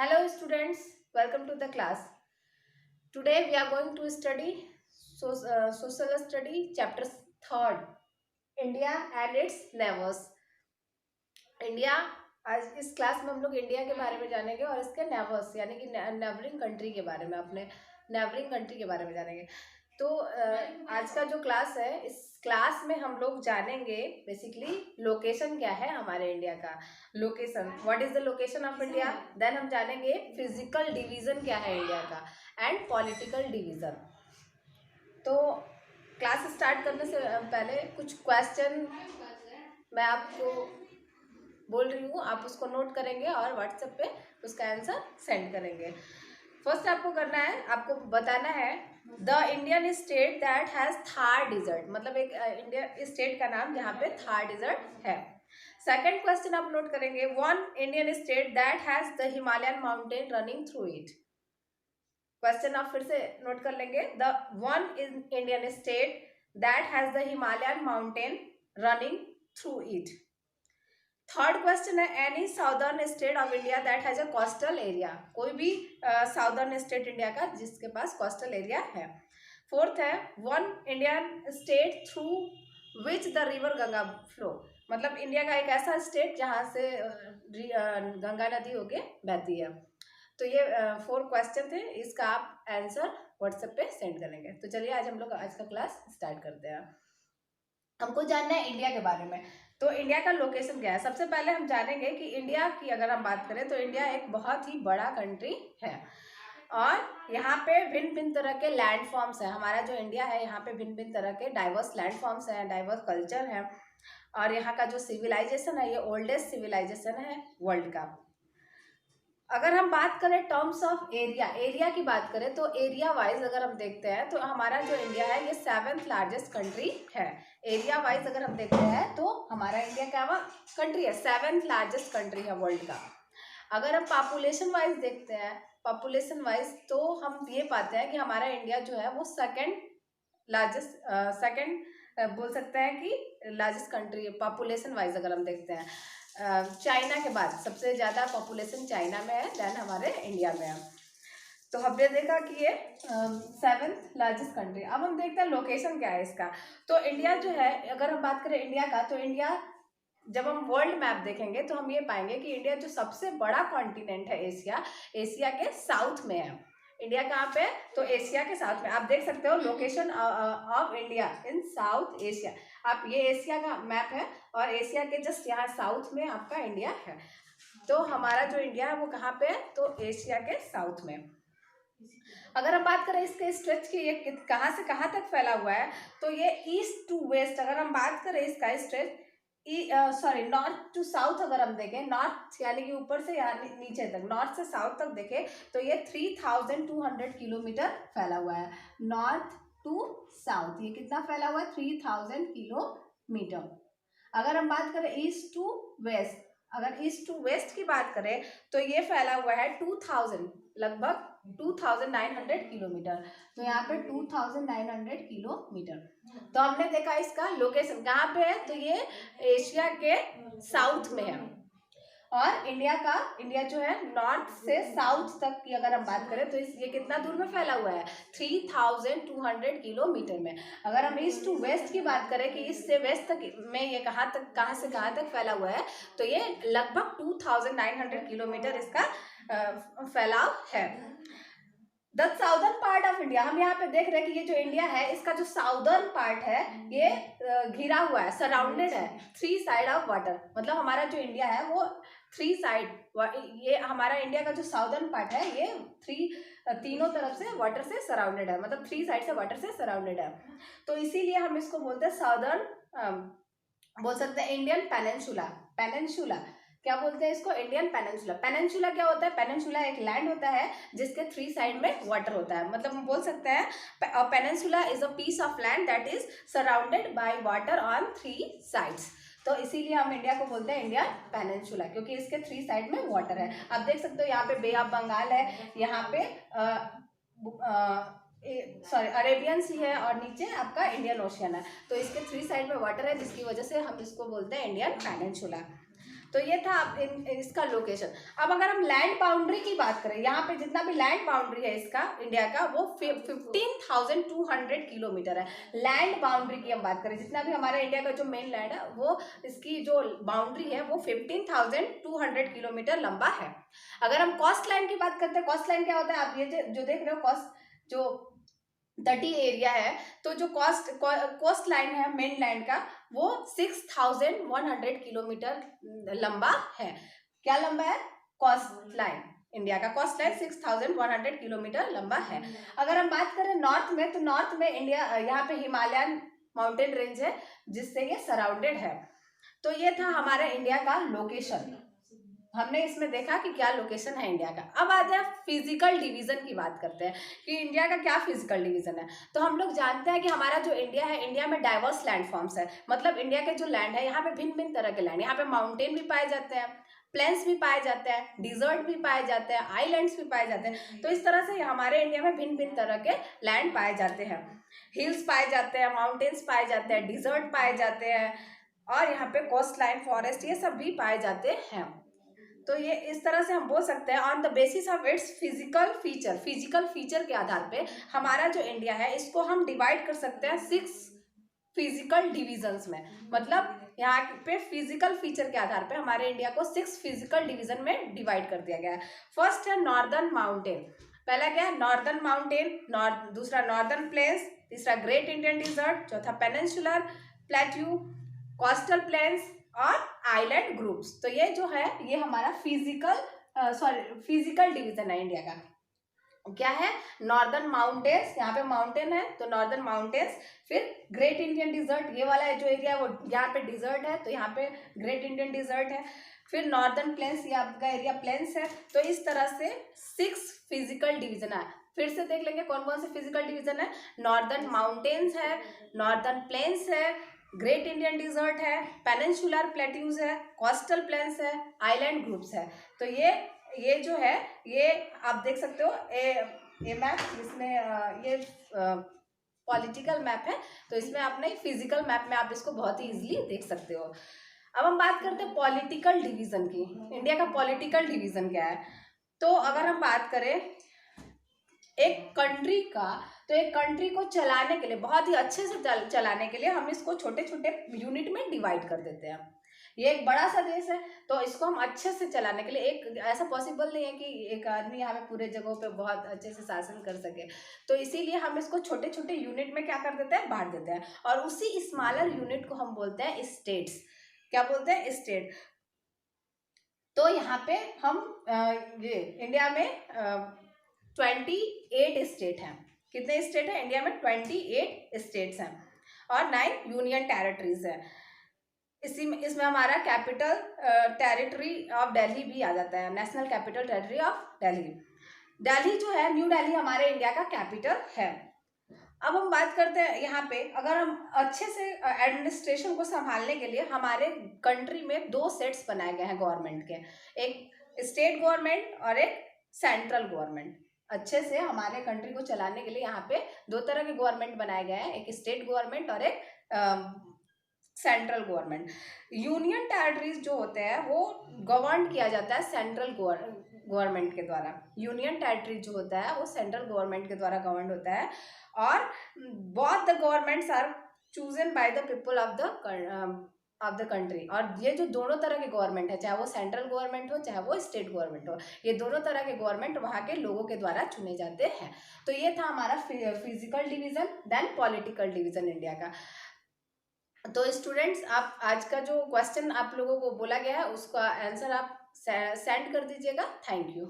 Hello students, welcome to the class. Today we are going to study social study chapter 3rd, India and its neighbors. India, आज इस class में हम लोग India के बारे में जानेंगे और इसके नेबर्स यानी कि नेबरिंग कंट्री के बारे में, अपने नेबरिंग कंट्री के बारे में जानेंगे। तो आज का जो क्लास है, इस क्लास में हम लोग जानेंगे बेसिकली लोकेशन क्या है हमारे इंडिया का, location, what is the location of India. Then हम जानेंगे फिजिकल डिवीजन क्या है इंडिया का एंड पॉलिटिकल डिवीजन। तो क्लास स्टार्ट करने से पहले कुछ क्वेश्चन मैं आपको बोल रही हूँ, आप उसको नोट करेंगे और व्हाट्सएप पे उसका आंसर सेंड करेंगे। फर्स्ट आपको करना है, आपको बताना है the Indian state that has Thar desert, मतलब एक इंडिया स्टेट का नाम जहाँ पे थार डिजर्ट है। सेकंड क्वेश्चन आप नोट करेंगे, one Indian state that has the Himalayan mountain running through it. Question आप फिर से नोट कर लेंगे, the one Indian state that has the Himalayan mountain running through it. Third question है, any southern state of India that has a coastal area, कोई भी southern state India का जिसके पास कोस्टल एरिया है। फोर्थ है, one Indian state through which the river Ganga flow, मतलब India का एक ऐसा स्टेट जहाँ से गंगा नदी होके बहती है। तो ये 4 क्वेश्चन थे, इसका आप आंसर व्हाट्सएप पे सेंड करेंगे। तो चलिए आज हम लोग आज का क्लास स्टार्ट करते हैं। हमको जानना है इंडिया के बारे में, तो इंडिया का लोकेशन क्या है। सबसे पहले हम जानेंगे कि इंडिया की अगर हम बात करें तो इंडिया एक बहुत ही बड़ा कंट्री है और यहाँ पे भिन्न भिन्न तरह के लैंड फॉर्म्स है। हमारा जो इंडिया है यहाँ पे भिन्न भिन्न तरह के डाइवर्स लैंड फॉर्म्स हैं, डाइवर्स कल्चर है और यहाँ का जो सिविलाइजेशन है ये ओल्डेस्ट सिविलाइजेशन है वर्ल्ड का। अगर हम बात करें टर्म्स ऑफ एरिया, एरिया की बात करें तो एरिया वाइज अगर हम देखते हैं तो हमारा जो इंडिया है ये 7th लार्जेस्ट कंट्री है। एरिया वाइज अगर हम देखते हैं तो हमारा इंडिया क्या कंट्री है, 7th लार्जेस्ट कंट्री है वर्ल्ड का। अगर हम पॉपुलेशन वाइज देखते हैं, पॉपुलेशन वाइज तो हम ये पाते हैं कि हमारा इंडिया जो है वो सेकंड बोल सकते हैं कि लार्जेस्ट कंट्री है पॉपुलेशन वाइज। अगर हम देखते हैं चाइना के बाद सबसे ज़्यादा पॉपुलेशन चाइना में है, देन हमारे इंडिया में है। तो हमने देखा कि ये 7th लार्जेस्ट कंट्री। अब हम देखते हैं लोकेशन क्या है इसका। तो इंडिया जो है, अगर हम बात करें इंडिया का, तो इंडिया जब हम वर्ल्ड मैप देखेंगे तो हम ये पाएंगे कि इंडिया जो सबसे बड़ा कॉन्टिनेंट है एशिया, एशिया के साउथ में है। इंडिया कहाँ पे है, तो एशिया के साउथ में। आप देख सकते हो location of India in south Asia. आप ये एशिया का मैप है और एशिया के जस्ट यहाँ साउथ में आपका इंडिया है। तो हमारा जो इंडिया है वो कहाँ पे है, तो एशिया के साउथ में। अगर हम बात करें इसके स्ट्रेच की, ये कहाँ से कहाँ तक फैला हुआ है, तो ये ईस्ट टू वेस्ट अगर हम बात करें इसका स्ट्रेच, नॉर्थ टू साउथ अगर हम देखें, नॉर्थ यानी कि ऊपर से नीचे तक, नॉर्थ से साउथ तक देखें तो ये 3200 किलोमीटर फैला हुआ है। नॉर्थ टू साउथ ये कितना फैला हुआ है, 3000 किलोमीटर। अगर हम बात करें ईस्ट टू वेस्ट, अगर ईस्ट टू वेस्ट की बात करें तो ये फैला हुआ है 2000, लगभग 2900 किलोमीटर। तो यहाँ पे 2900 किलोमीटर। तो हमने देखा इसका लोकेशन कहाँ पे है, तो ये एशिया के साउथ में है। और इंडिया जो है नॉर्थ से साउथ तक की अगर हम बात करें तो ये कितना दूर में फैला हुआ है, 3200 किलोमीटर में। अगर हम ईस्ट टू वेस्ट की बात करें कि ईस्ट से वेस्ट तक में ये कहाँ से कहाँ तक फैला हुआ है, तो ये लगभग 2900 किलोमीटर इसका फैलाव है। The southern part of India, हम यहाँ पे देख रहे हैं कि ये जो इंडिया है इसका जो साउदर्न पार्ट है ये घिरा हुआ है, सराउंडेड है 3 साइड ऑफ वाटर। मतलब हमारा जो इंडिया है वो 3 साइड, ये हमारा इंडिया का जो साउदर्न पार्ट है ये तीनों तरफ से वाटर से सराउंडेड है, मतलब 3 साइड से वाटर से सराउंडेड है। तो इसीलिए हम इसको बोलते हैं साउदर्न, बोल सकते हैं इंडियन पेनिनसुला। क्या बोलते हैं इसको, इंडियन पेनिनसुला। पेनिनसुला क्या होता है, पेनिनसुला एक लैंड होता है जिसके 3 साइड में वाटर होता है। मतलब हम बोल सकते हैं peninsula is a piece of land that is surrounded by water on 3 sides. तो इसीलिए हम इंडिया को बोलते हैं इंडियन पेनिनसुला, क्योंकि इसके 3 साइड में वाटर है। आप देख सकते हो यहाँ पे बे ऑफ बंगाल है, यहाँ पे अरेबियन सी है और नीचे आपका इंडियन ओशियन है। तो इसके 3 साइड में वाटर है जिसकी वजह से हम इसको बोलते हैं इंडियन पेनिनसुला। तो ये था इसका लोकेशन। अब अगर हम लैंड बाउंड्री की बात करें, यहाँ पे जितना भी लैंड बाउंड्री है इसका इंडिया का वो 15,200 किलोमीटर है। लैंड बाउंड्री की हम बात करें, जितना भी हमारा इंडिया का जो मेन लैंड है वो इसकी जो बाउंड्री है वो 15,200 किलोमीटर लंबा है। अगर हम कोस्ट लाइन की बात करते हैं, कोस्ट लाइन क्या होता है, आप ये जो देख रहे हो कोस्ट जो तटीय एरिया है, तो जो कोस्ट लाइन है मेन लैंड का वो 6,100 किलोमीटर लंबा है। क्या लंबा है? कोस्ट लाइन, इंडिया का कोस्ट लाइन 6,100 किलोमीटर लंबा है। अगर हम बात करें नॉर्थ में, तो नॉर्थ में इंडिया यहाँ पे हिमालयन माउंटेन रेंज है जिससे ये सराउंडेड है। तो ये था हमारा इंडिया का लोकेशन। हमने इसमें देखा कि क्या लोकेशन है इंडिया का। अब आते हैं फिजिकल डिवीजन की बात करते हैं कि इंडिया का क्या फिजिकल डिवीजन है। तो हम लोग जानते हैं कि हमारा जो इंडिया है, इंडिया में डाइवर्स लैंड फॉर्म्स है। मतलब इंडिया के जो लैंड है यहाँ पे भिन्न भिन्न तरह के लैंड, यहाँ पे माउंटेन भी पाए जाते हैं, प्लेन्स भी पाए जाते हैं, डिजर्ट भी पाए जाते हैं, आइलैंड्स भी पाए जाते हैं। तो इस तरह से हमारे इंडिया में भिन्न भिन्न तरह के लैंड पाए जाते हैं, हिल्स पाए जाते हैं, माउंटेन्स पाए जाते हैं, डिजर्ट पाए जाते हैं, और यहाँ पे कोस्ट लाइन, फॉरेस्ट, ये सब भी पाए जाते हैं। तो ये इस तरह से हम बोल सकते हैं on the basis of its physical feature. Physical feature के आधार पे हमारा जो इंडिया है इसको हम डिवाइड कर सकते हैं 6 फिजिकल डिविजन्स में। मतलब यहाँ पे फिजिकल फीचर के आधार पे हमारे इंडिया को 6 फिजिकल डिवीजन में डिवाइड कर दिया गया है। फर्स्ट है नॉर्दर्न माउंटेन। पहला क्या है? नॉर्दर्न माउंटेन, दूसरा नॉर्दर्न प्लेन्स, तीसरा ग्रेट इंडियन डिजर्ट, चौथा पेनिनसुलर प्लेट्यू, कोस्टल प्लेन्स और आइलैंड ग्रुप्स। तो ये जो है ये हमारा फिजिकल डिवीजन है इंडिया का। क्या है? नॉर्दर्न माउंटेन्स, यहाँ पे माउंटेन है तो नॉर्दर्न माउंटेन्स, फिर ग्रेट इंडियन डिजर्ट, ये वाला जो एरिया है वो यहाँ पे डिजर्ट है तो यहाँ पे ग्रेट इंडियन डिजर्ट है, फिर नॉर्दर्न प्लेन्स, ये आपका एरिया प्लेन्स है। तो इस तरह से 6 फिजिकल डिवीजन है। फिर से देख लेंगे कौन कौन से फिजिकल डिवीजन है। नॉर्दर्न माउंटेन्स है, नॉर्दर्न प्लेन्स है, ग्रेट इंडियन डिजर्ट है, पेनिनसुलर प्लेट्यूज है, कोस्टल प्लेन्स है, आइलैंड ग्रुप्स है। तो ये जो है ये आप देख सकते हो ये मैप, इसमें ये पॉलिटिकल मैप है तो इसमें आपने फिजिकल मैप में आप इसको बहुत ही इजीली देख सकते हो। अब हम बात करते हैं पॉलिटिकल डिवीजन की। इंडिया का पॉलिटिकल डिवीजन क्या है? तो अगर हम बात करें एक कंट्री का, तो एक कंट्री को चलाने के लिए, बहुत ही अच्छे से चलाने के लिए हम इसको छोटे छोटे यूनिट में डिवाइड कर देते हैं। ये एक बड़ा सा देश है तो इसको हम अच्छे से चलाने के लिए, एक ऐसा पॉसिबल नहीं है कि एक आदमी यहाँ पे पूरे जगहों पे बहुत अच्छे से शासन कर सके, तो इसीलिए हम इसको छोटे छोटे यूनिट में क्या कर देते हैं? बांट देते हैं। और उसी स्मॉलर यूनिट को हम बोलते हैं स्टेट्स। क्या बोलते हैं? स्टेट। तो यहाँ पे हम ये इंडिया में 28 स्टेट हैं। कितने स्टेट हैं इंडिया में? 28 स्टेट्स हैं और 9 यूनियन टेरिटरीज हैं। इसमें हमारा कैपिटल टेरिटरी ऑफ दिल्ली भी आ जाता है, national capital territory of Delhi. Delhi जो है, न्यू दिल्ली हमारे इंडिया का कैपिटल है। अब हम बात करते हैं यहाँ पे, अगर हम अच्छे से एडमिनिस्ट्रेशन को संभालने के लिए हमारे कंट्री में 2 सेट्स बनाए गए हैं गवर्नमेंट के, एक स्टेट गवर्नमेंट और एक सेंट्रल गवर्नमेंट। अच्छे से हमारे कंट्री को चलाने के लिए यहाँ पे 2 तरह के गवर्नमेंट बनाए गए हैं, एक स्टेट गवर्नमेंट और एक सेंट्रल गवर्नमेंट। यूनियन टेरिटरीज जो होते हैं वो गवर्न किया जाता है सेंट्रल गवर्नमेंट के द्वारा। यूनियन टेरिटरी जो होता है वो सेंट्रल गवर्नमेंट के द्वारा गवर्न होता है। और both the governments are chosen by the people of the country. और ये जो दोनों तरह के गवर्नमेंट है, चाहे वो सेंट्रल गवर्नमेंट हो चाहे वो स्टेट गवर्नमेंट हो, ये दोनों तरह के गवर्नमेंट वहाँ के लोगों के द्वारा चुने जाते हैं। तो ये था हमारा physical division, then political division India का। तो स्टूडेंट्स, आप आज का जो क्वेश्चन आप लोगों को बोला गया है उसका आंसर आप सेंड कर दीजिएगा। Thank you.